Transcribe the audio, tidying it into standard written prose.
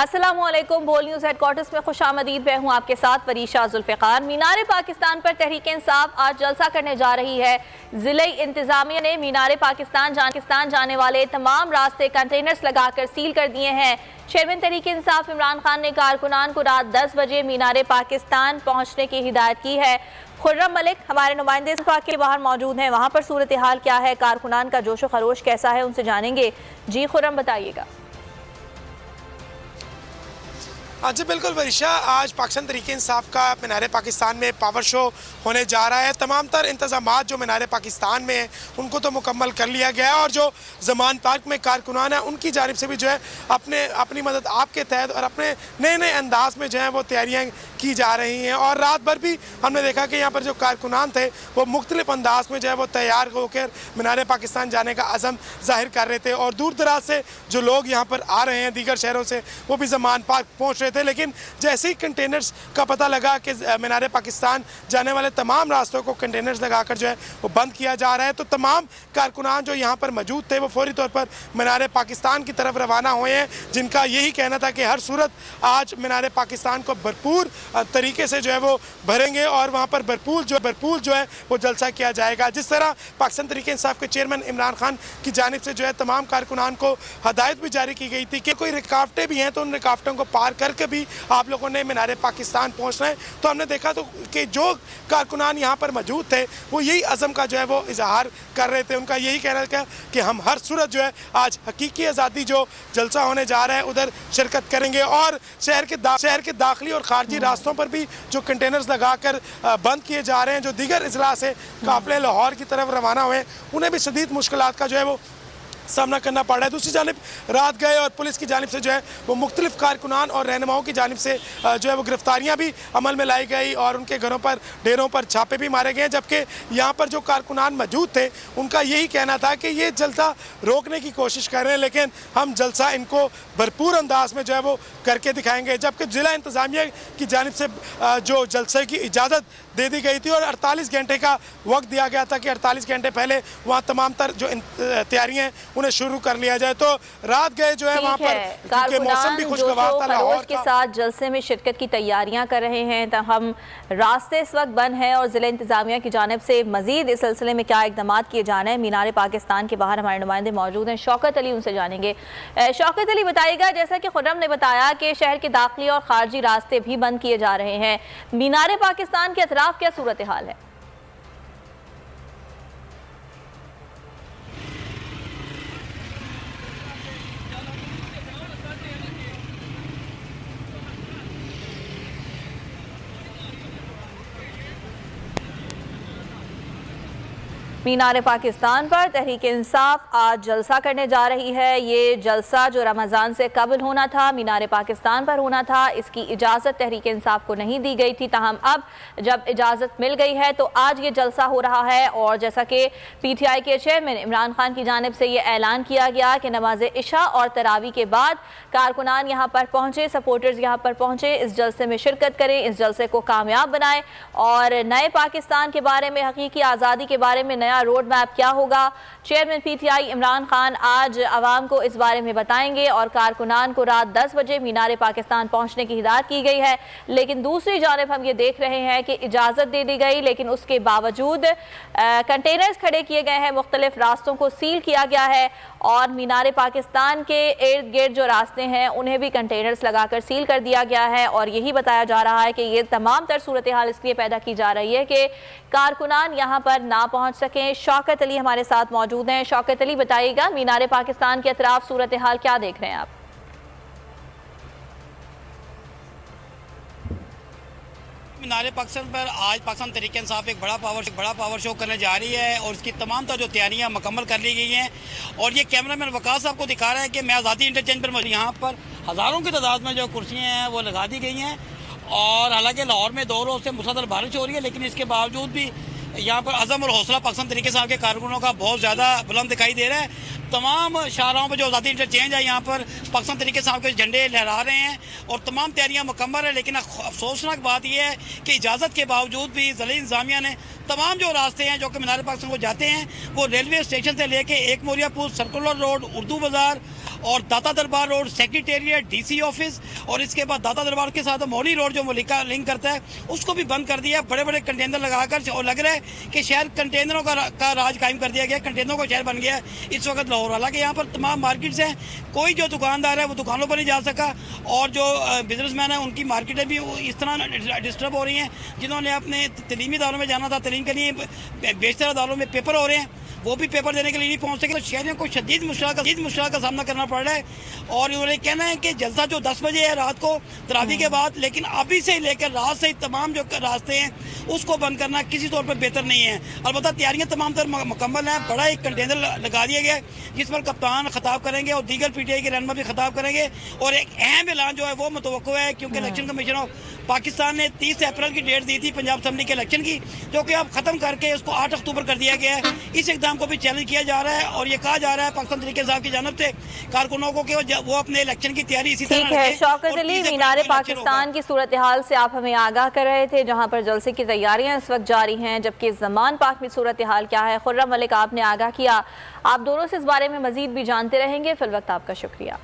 अस्सलामुअलैकुम। बोल news headquarters में खुशामदीद। मैं हूँ आपके साथ वरीशा जुल्फ़िकार। मीनार पाकिस्तान पर तहरीक इंसाफ आज जलसा करने जा रही है। ज़िले इंतजामिया ने मीनार पाकिस्तान जाने वाले तमाम रास्ते कंटेनर्स लगाकर सील कर दिए हैं। चेयरमैन तहरीक इंसाफ इमरान खान ने कारकुनान को रात 10 बजे मीनार पाकिस्तान पहुँचने की हिदायत की है। खुर्रम मलिक हमारे नुमाइंदे के बाहर मौजूद हैं, वहाँ पर सूरत हाल क्या है, कारकुनान का जोशो खरोश कैसा है, उनसे जानेंगे। जी खुर्रम, बताइएगा। हाँ जी बिल्कुल वरीशा, आज पाकिस्तान तहरीक इंसाफ का मीनार पाकिस्तान में पावर शो होने जा रहा है। तमाम तर इंतजामात जो मीनार पाकिस्तान में हैं उनको तो मुकम्मल कर लिया गया है और जो ज़मान पार्क में कारकुनान है उनकी जानिब से भी जो है अपनी मदद आपके तहत और अपने नए नए अंदाज में जो है वो तैयारियाँ की जा रही हैं। और रात भर भी हमने देखा कि यहाँ पर जो कारकुनान थे वो मुख्तलिफ अंदाज में जो है वो तैयार होकर मीनार पाकिस्तान जाने का अज़म ज़ाहिर कर रहे थे। और दूर दराज से जो लोग यहाँ पर आ रहे हैं दीगर शहरों से, वो भी ज़मान पार्क पहुँच रहे थे। लेकिन जैसे ही कंटेनर्स का पता लगा कि मीनार पाकिस्तान जाने वाले तमाम रास्तों को कंटेनर्स लगाकर जो है वो बंद किया जा रहा है, तो तमाम कारकुनान जो यहाँ पर मौजूद थे वो फौरी तौर पर मीनार पाकिस्तान की तरफ रवाना हुए हैं, जिनका यही कहना था कि हर सूरत आज मीनार पाकिस्तान को भरपूर तरीके से जो है वो भरेंगे और वहाँ पर भरपूर जो है वो जलसा किया जाएगा। जिस तरह पाकिस्तान तहरीक इंसाफ के चेयरमैन इमरान खान की जानिब से जो है तमाम कारकुनान को हदायत भी जारी की गई थी कि कोई रुकावटें भी हैं तो उन रुकावटों को पार करके भी आप लोगों ने मीनार पाकिस्तान पहुंचना है। तो हमने देखा तो कि जो कारकुनान यहाँ पर मौजूद थे वो यही अज़म का जो है वो इजहार कर रहे थे। उनका यही कहना था कि हम हर सूरत जो है आज हकीकी आज़ादी जो जलसा होने जा रहा है उधर शिरकत करेंगे। और शहर के दाखिली और खारजी रास्तों पर भी जो कंटेनर्स लगाकर बंद किए जा रहे हैं, जो दीगर अजला से काफ़िले लाहौर की तरफ रवाना हुए उन्हें भी शदीद मुश्किलात का जो है वो सामना करना पड़ रहा है। दूसरी जानिब रात गए और पुलिस की जानिब से जो है वो मुख्तलिफ कारकुनान और रहनुमाओं की जानिब से जो है वो गिरफ्तारियाँ भी अमल में लाई गई और उनके घरों पर डेरों पर छापे भी मारे गए। जबकि यहाँ पर जो कारकुनान मौजूद थे उनका यही कहना था कि ये जलसा रोकने की कोशिश कर रहे हैं, लेकिन हम जलसा इनको भरपूर अंदाज में जो है वो करके दिखाएंगे। जबकि ज़िला इंतज़ामिया की जानिब से जो जलसे की इजाज़त दे दी गई थी और 48 घंटे का वक्त दिया गया था कि 48 घंटे पहले वहाँ तमाम तर जो तैयारियाँ हैं उन्हें शुरू कर लिया जाए। तो रात गए जो है वहाँ पर क्योंकि मौसम भी खुशगवार था, लाहौर के साथ जलसे में शिरकत की तैयारियां कर रहे हैं। तो हम रास्ते इस वक्त बंद हैं और ज़िला इंतज़ामिया की जानिब से मजीद इस सिलसिले में क्या इक़दाम किए जाने हैं। मीनार पाकिस्तान के बाहर हमारे नुमाइंदे मौजूद हैं, शौकत अली, उनसे जानेंगे। शौकत अली, बताइएगा, जैसा कि खुर्रम ने बताया कि शहर के दाखिली और खारजी रास्ते भी बंद किए जा रहे हैं, मीनार पाकिस्तान के अतराफ क्या सूरत हाल है? मीनार पाकिस्तान पर तहरीक इंसाफ आज जलसा करने जा रही है। ये जलसा जो रमज़ान से कबल होना था, मीनार पाकिस्तान पर होना था, इसकी इजाज़त तहरीक इंसाफ को नहीं दी गई थी। ताहम अब जब इजाज़त मिल गई है तो आज ये जलसा हो रहा है। और जैसा कि PTI के चेयरमैन इमरान खान की जानिब से ये ऐलान किया गया कि नमाज इशा और तरावी के बाद कारकुनान यहाँ पर पहुँचे, सपोर्टर्स यहाँ पर पहुँचे, इस जलसे में शिरकत करें, इस जलसे को कामयाब बनाएं और नए पाकिस्तान के बारे में, हकीकी आज़ादी के बारे में रोड मैप क्या होगा, चेयरमैन PTI इमरान खान आज अवाम को इस बारे में बताएंगे। और कारकुनान को रात 10 बजे मीनार पाकिस्तान पहुंचने की हिदायत की गई है। लेकिन दूसरी जानिब हम ये देख रहे हैं कि इजाज़त दे दी गई, लेकिन उसके बावजूद कंटेनर्स खड़े किए गए हैं, मुख्तलिफ रास्तों को सील किया गया है और मीनार पाकिस्तान के इर्द गिर्द जो रास्ते हैं उन्हें भी कंटेनर्स लगाकर सील कर दिया गया है। और यही बताया जा रहा है कि ये तमाम तर सूरत हाल इसलिए पैदा की जा रही है कि कारकुनान यहाँ पर ना पहुँच सकें। शौकत अली हमारे साथ मौजूद हैं। शौकत अली, बताइएगा, मीनार पाकिस्तान के अतराफ सूरत हाल क्या देख रहे हैं आप? मीनार पाकिस्तान पर आज पाकिस्तान तहरीक इंसाफ एक बड़ा पावर शो करने जा रही है और इसकी तमाम तर जो तैयारियां मुकम्मल कर ली गई हैं। और ये कैमरामैन वकास साहब को दिखा रहा है कि मैं आज़ादी इंटरचेंज पर यहाँ पर हज़ारों की तादाद में जो कुर्सियाँ हैं वो लगा दी गई हैं। और हालांकि लाहौर में 2 रोज़ से मुसलसल बारिश हो रही है, लेकिन इसके बावजूद भी यहाँ पर अज़म और हौसला पाकिस्तान तहरीक इंसाफ के कारकुनों का बहुत ज़्यादा बुलंद दिखाई दे रहा है। तमाम शाहराहों पर जो आज़ादी इंटरचेंज है यहाँ पर पाकिस्तान तहरीक इंसाफ के झंडे लहरा रहे हैं और तमाम तैयारियाँ मुकम्मल है। लेकिन अफसोसनाक बात यह है कि इजाज़त के बावजूद भी ज़िला इंतज़ामिया ने तमाम जो रास्ते हैं जो कि मीनार पाकिस्तान को जाते हैं वो रेलवे स्टेशन से लेके एक मोरिया पुल, सर्कुलर रोड, उर्दू बाज़ार और दाता दरबार रोड सेक्रेटेरिएट DC ऑफिस और इसके बाद दाता दरबार के साथ मौली रोड जो मलिका लिंक करता है उसको भी बंद कर दिया। बड़े बड़े कंटेनर लगाकर और लग रहा है कि शहर कंटेनरों का राज कायम कर दिया गया, कंटेनरों का शहर बन गया है इस वक्त लाहौर। हालांकि यहाँ पर तमाम मार्केट्स हैं, कोई जो दुकानदार है वो दुकानों पर नहीं जा सका और जो बिजनेसमैन है उनकी मार्केटें भी इस तरह डिस्टर्ब हो रही हैं। जिन्होंने अपने तलीमी इदारों में जाना था, तलीम के लिए बेशतर इदारों में पेपर हो रहे हैं, वो भी पेपर देने के लिए नहीं पहुंच सके। तो शहरियों को शदीद मुश्किल का सामना करना पड़ रहा है और उन्होंने कहना है कि जलसा जो 10 बजे है रात को तरावी के बाद, लेकिन अभी से लेकर रात से तमाम जो रास्ते हैं उसको बंद करना किसी तौर पर बेहतर नहीं है। अलबत्ता तैयारियां तमाम तर मुकम्मल हैं। बड़ा एक कंटेनर लगा दिया गया है जिस पर कप्तान खिताब करेंगे और दीगर PTI के रहनुमा भी खिताब करेंगे और एक अहम ऐलान जो है वो मुतवक्को है क्योंकि इलेक्शन कमीशन ऑफ पाकिस्तान ने 30 अप्रैल की डेट दी थी पंजाब असम्बली के इलेक्शन की, जो कि अब खत्म करके उसको 8 अक्टूबर कर दिया गया है। इस इक़दाम को भी चैलेंज किया जा रहा है और ये कहा जा रहा है पाकिस्तान तहरीक इंसाफ की जानिब से कारकुनों को कि वो अपने इलेक्शन की तैयारी इसी तरह ठीक है। शौकत अली, मीनार पाकिस्तान की सूरत हाल से आप हमें आगाह कर रहे थे, जहां पर जलसे की तैयारियां इस वक्त जारी हैं, जबकि ज़मान पार्क में सूरत हाल क्या है, खुर्रम मलिक आपने आगाह किया। आप दोनों से इस बारे में मजीद भी जानते रहेंगे। फिल वक्त आपका शुक्रिया।